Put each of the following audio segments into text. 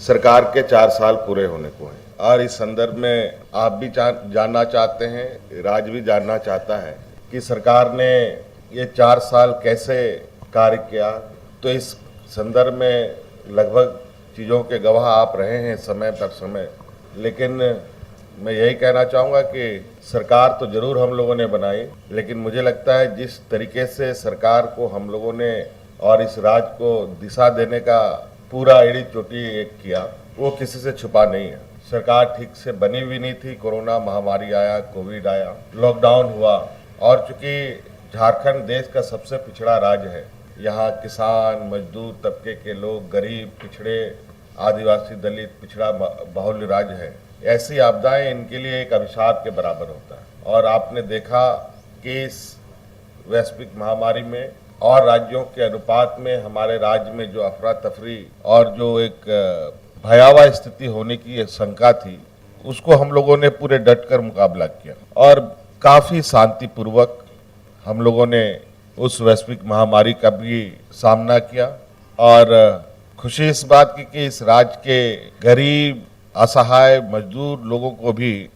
सरकार के 4 साल पूरे होने को हैं और इस संदर्भ में आप भी जानना चाहते हैं, राज्य भी जानना चाहता है कि सरकार ने ये 4 साल कैसे कार्य किया। तो इस संदर्भ में लगभग चीज़ों के गवाह आप रहे हैं समय पर समय, लेकिन मैं यही कहना चाहूँगा कि सरकार तो जरूर हम लोगों ने बनाई, लेकिन मुझे लगता है जिस तरीके से सरकार को हम लोगों ने और इस राज्य को दिशा देने का पूरा एड़ी चोटी एक किया, वो किसी से छुपा नहीं है। सरकार ठीक से बनी हुई नहीं थी, कोरोना महामारी आया, कोविड आया, लॉकडाउन हुआ और चूंकि झारखंड देश का सबसे पिछड़ा राज्य है, यहाँ किसान, मजदूर तबके के लोग, गरीब, पिछड़े, आदिवासी, दलित, पिछड़ा बहुल राज्य है। ऐसी आपदाएं इनके लिए एक अभिशाप के बराबर होता है और आपने देखा कि इस वैश्विक महामारी में और राज्यों के अनुपात में हमारे राज्य में जो अफरा तफरी और जो एक भयावह स्थिति होने की शंका थी, उसको हम लोगों ने पूरे डट कर मुकाबला किया और काफ़ी शांतिपूर्वक हम लोगों ने उस वैश्विक महामारी का भी सामना किया। और खुशी इस बात की कि इस राज्य के गरीब, असहाय, मजदूर लोगों को भी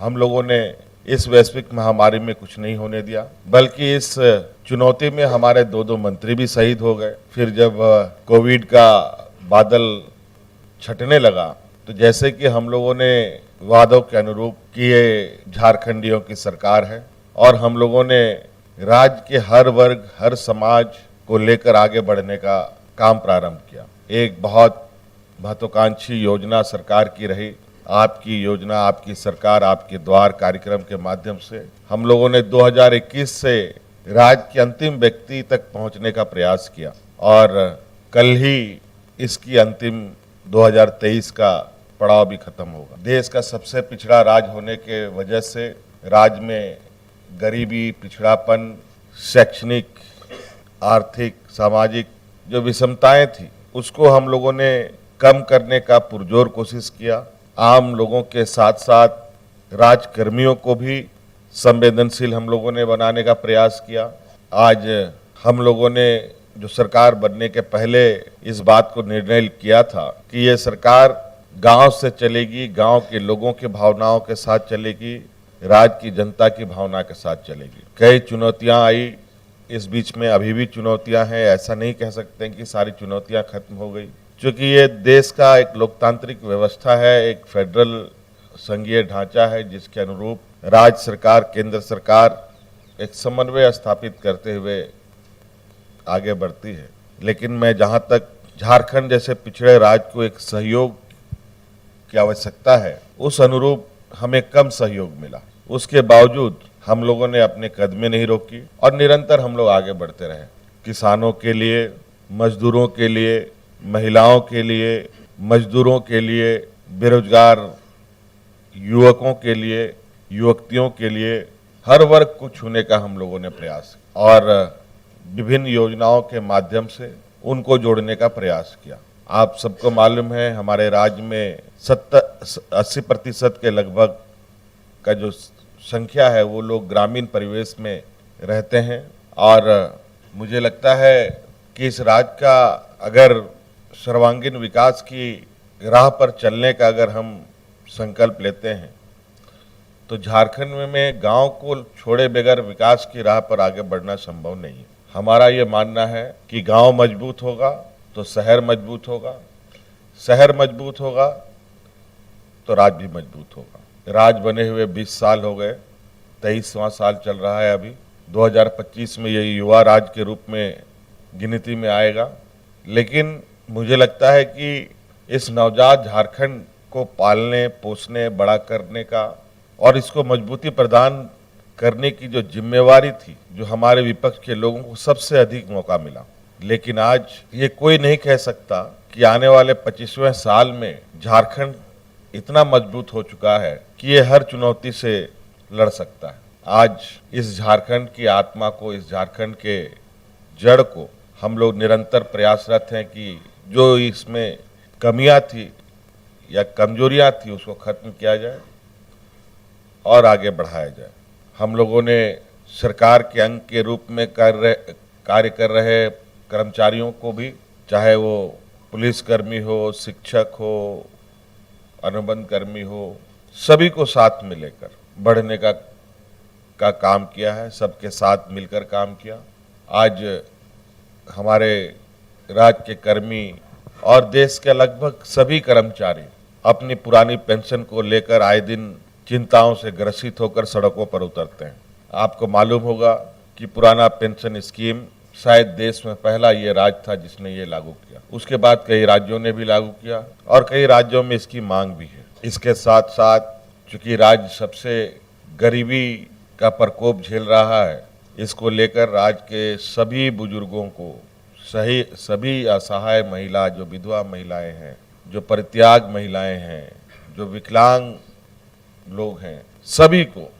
हम लोगों ने इस वैश्विक महामारी में कुछ नहीं होने दिया, बल्कि इस चुनौती में हमारे 2 मंत्री भी शहीद हो गए। फिर जब कोविड का बादल छटने लगा तो जैसे कि हम लोगों ने वादों के अनुरूप कि ये झारखंडियों की सरकार है और हम लोगों ने राज्य के हर वर्ग, हर समाज को लेकर आगे बढ़ने का काम प्रारंभ किया। एक बहुत महत्वाकांक्षी योजना सरकार की रही, आपकी योजना, आपकी सरकार, आपके द्वार कार्यक्रम के माध्यम से हम लोगों ने 2021 से राज्य के अंतिम व्यक्ति तक पहुंचने का प्रयास किया और कल ही इसकी अंतिम 2023 का पड़ाव भी खत्म होगा। देश का सबसे पिछड़ा राज्य होने के वजह से राज्य में गरीबी, पिछड़ापन, शैक्षणिक, आर्थिक, सामाजिक जो विषमताएं थी, उसको हम लोगों ने कम करने का पुरजोर कोशिश किया। आम लोगों के साथ साथ राजकर्मियों को भी संवेदनशील हम लोगों ने बनाने का प्रयास किया। आज हम लोगों ने जो सरकार बनने के पहले इस बात को निर्णय किया था कि ये सरकार गांव से चलेगी, गांव के लोगों के भावनाओं के साथ चलेगी, राज्य की जनता की भावना के साथ चलेगी। कई चुनौतियां आई, इस बीच में अभी भी चुनौतियां हैं, ऐसा नहीं कह सकते कि सारी चुनौतियां खत्म हो गई, क्योंकि ये देश का एक लोकतांत्रिक व्यवस्था है, एक फेडरल संघीय ढांचा है जिसके अनुरूप राज्य सरकार, केंद्र सरकार एक समन्वय स्थापित करते हुए आगे बढ़ती है। लेकिन मैं जहां तक झारखंड जैसे पिछड़े राज्य को एक सहयोग की आवश्यकता है, उस अनुरूप हमें कम सहयोग मिला। उसके बावजूद हम लोगों ने अपने कदमें नहीं रोकी और निरंतर हम लोग आगे बढ़ते रहे। किसानों के लिए, मजदूरों के लिए, महिलाओं के लिए, मजदूरों के लिए, बेरोजगार युवकों के लिए, युवतियों के लिए, हर वर्ग को छूने का हम लोगों ने प्रयास और विभिन्न योजनाओं के माध्यम से उनको जोड़ने का प्रयास किया। आप सबको मालूम है हमारे राज्य में 80% के लगभग का जो संख्या है वो लोग ग्रामीण परिवेश में रहते हैं और मुझे लगता है कि इस राज्य का अगर सर्वांगीण विकास की राह पर चलने का अगर हम संकल्प लेते हैं तो झारखंड में गांव को छोड़े बगैर विकास की राह पर आगे बढ़ना संभव नहीं है। हमारा ये मानना है कि गांव मजबूत होगा तो शहर मजबूत होगा, शहर मजबूत होगा तो राज्य भी मजबूत होगा। राज्य बने हुए 20 साल हो गए, 23वां साल चल रहा है अभी। 2025 में ये युवा राज्य के रूप में गिनती में आएगा, लेकिन मुझे लगता है कि इस नवजात झारखंड को पालने, पोसने, बड़ा करने का और इसको मजबूती प्रदान करने की जो जिम्मेवारी थी, जो हमारे विपक्ष के लोगों को सबसे अधिक मौका मिला। लेकिन आज ये कोई नहीं कह सकता कि आने वाले 25वें साल में झारखंड इतना मजबूत हो चुका है कि ये हर चुनौती से लड़ सकता है। आज इस झारखंड की आत्मा को, इस झारखंड के जड़ को हम लोग निरंतर प्रयासरत हैं कि जो इसमें कमियां थी या कमजोरियां थी उसको खत्म किया जाए और आगे बढ़ाया जाए। हम लोगों ने सरकार के अंग के रूप में कार्य कर रहे कर्मचारियों को भी, चाहे वो पुलिसकर्मी हो, शिक्षक हो, अनुबंध कर्मी हो, सभी को साथ में लेकर बढ़ने का काम किया है, सबके साथ मिलकर काम किया। आज हमारे राज्य के कर्मी और देश के लगभग सभी कर्मचारी अपनी पुरानी पेंशन को लेकर आए दिन चिंताओं से ग्रसित होकर सड़कों पर उतरते हैं। आपको मालूम होगा कि पुराना पेंशन स्कीम शायद देश में पहला ये राज्य था जिसने ये लागू किया। उसके बाद कई राज्यों ने भी लागू किया और कई राज्यों में इसकी मांग भी है। इसके साथ साथ चूंकि राज्य सबसे गरीबी का प्रकोप झेल रहा है, इसको लेकर राज्य के सभी बुजुर्गों को, सभी असहाय महिला, जो विधवा महिलाएं हैं, जो परित्याग महिलाएं हैं, जो विकलांग लोग हैं, सभी को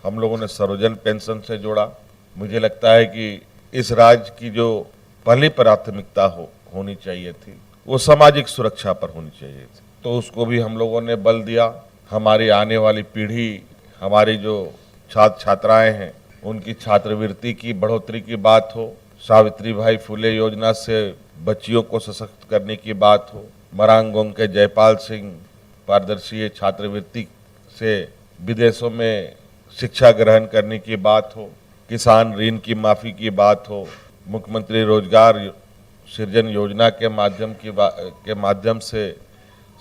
हम लोगों ने सर्वजन पेंशन से जोड़ा। मुझे लगता है कि इस राज्य की जो पहली प्राथमिकता होनी चाहिए थी वो सामाजिक सुरक्षा पर होनी चाहिए थी, तो उसको भी हम लोगों ने बल दिया। हमारी आने वाली पीढ़ी, हमारी जो छात्र छात्राएं हैं, उनकी छात्रवृत्ति की बढ़ोतरी की बात हो, सावित्रीबाई फुले योजना से बच्चियों को सशक्त करने की बात हो, मरांगोंग के जयपाल सिंह पारदर्शी छात्रवृत्ति से विदेशों में शिक्षा ग्रहण करने की बात हो, किसान ऋण की माफ़ी की बात हो, मुख्यमंत्री रोजगार सृजन योजना के माध्यम से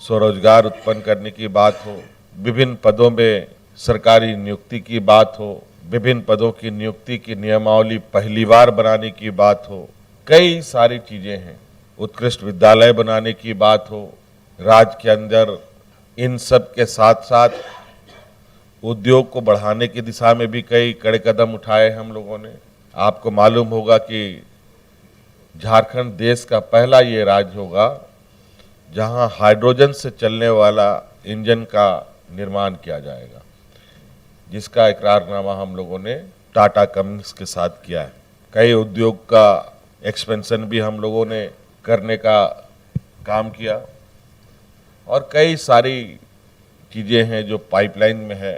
स्वरोजगार उत्पन्न करने की बात हो, विभिन्न पदों में सरकारी नियुक्ति की बात हो, विभिन्न पदों की नियुक्ति की नियमावली पहली बार बनाने की बात हो, कई सारी चीज़ें हैं। उत्कृष्ट विद्यालय बनाने की बात हो राज्य के अंदर, इन सब के साथ साथ उद्योग को बढ़ाने की दिशा में भी कई कड़े कदम उठाए हम लोगों ने। आपको मालूम होगा कि झारखंड देश का पहला ये राज्य होगा जहां हाइड्रोजन से चलने वाला इंजन का निर्माण किया जाएगा, जिसका इकरारनामा हम लोगों ने टाटा कंपनीज के साथ किया है। कई उद्योग का एक्सपेंशन भी हम लोगों ने करने का काम किया और कई सारी चीज़ें हैं जो पाइपलाइन में है,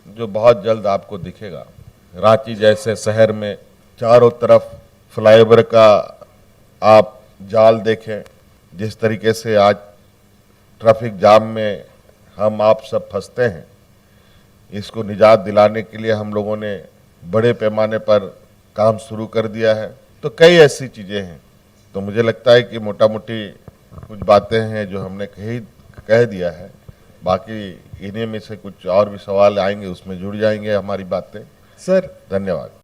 जो बहुत जल्द आपको दिखेगा। रांची जैसे शहर में चारों तरफ फ्लाईओवर का आप जाल देखें, जिस तरीके से आज ट्रैफिक जाम में हम आप सब फंसते हैं, इसको निजात दिलाने के लिए हम लोगों ने बड़े पैमाने पर काम शुरू कर दिया है। तो कई ऐसी चीज़ें हैं, तो मुझे लगता है कि मोटा मोटी कुछ बातें हैं जो हमने कह दिया है। बाकी इन्हीं में से कुछ और भी सवाल आएंगे, उसमें जुड़ जाएंगे हमारी बातें। सर, धन्यवाद।